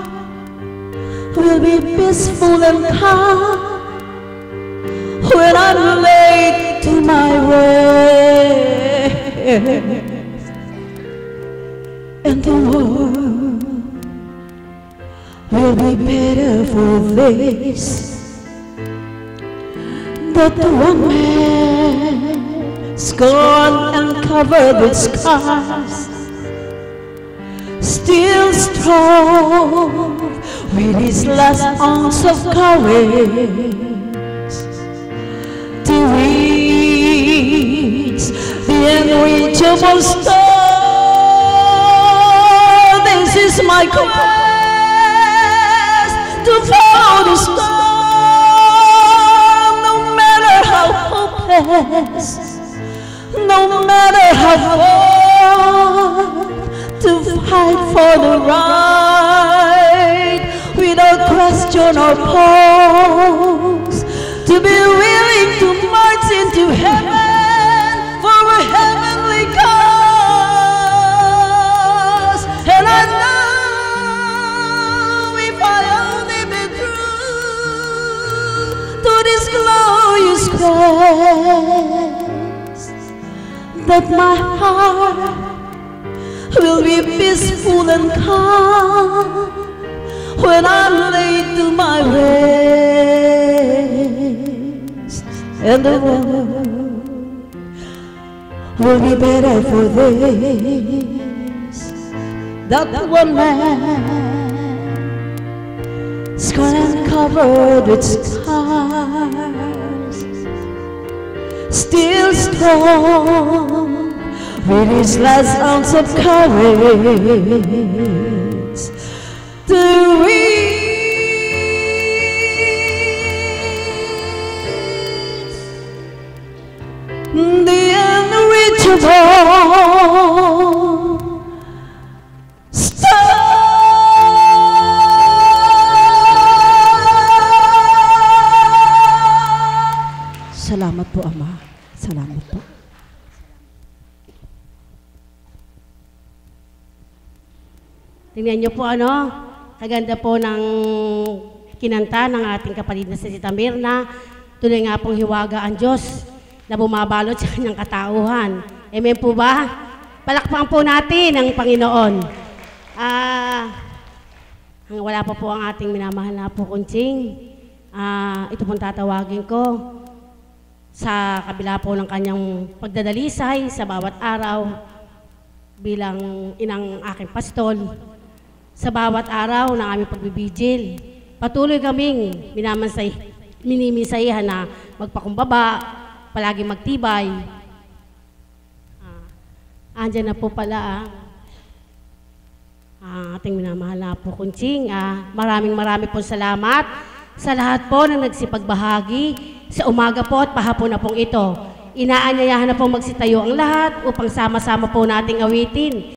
will be peaceful and calm when I'm late to my rest. And the world will be better for this, that the one man scorned and covered with scars, still strong with his last ounce of courage to reach the unreachable star. This is my quest to follow the star, no matter how hopeless, no matter how far, to fight for the right without question or pause, to be willing to march into heaven for a heavenly cause. And I know if I only be true to this glorious quest, that my heart will be peaceful and calm when I'm late to my rest. And the world will be better for this, that one man scorned and covered with scars, still strong with his last ounce of courage to reach the unreachable star. Salamat po, Ama. Salamat po. Tingnan niyo po kaganda po ng kinanta ng ating kapatid na si Tita Mirna. Tuloy nga pong hiwaga ang Diyos na bumabalot sa kanyang katauhan. Amen po ba? Palakpakan po natin ang Panginoon. Wala pa po ang ating minamahal na po Kunching. Ito pong tatawagin ko sa kabila po ng kanyang pagdadalisay sa bawat araw bilang inang aking pastol. Sa bawat araw ng aming pagbibigil, patuloy kaming minimisayahan na magpakumbaba, palagi magtibay. Andyan na po pala ating minamahal na po Kunching. Maraming po salamat sa lahat po na nagsipagbahagi sa umaga po at pahapon na pong ito. Inaanyayahan na po magsitayo ang lahat upang sama-sama po nating awitin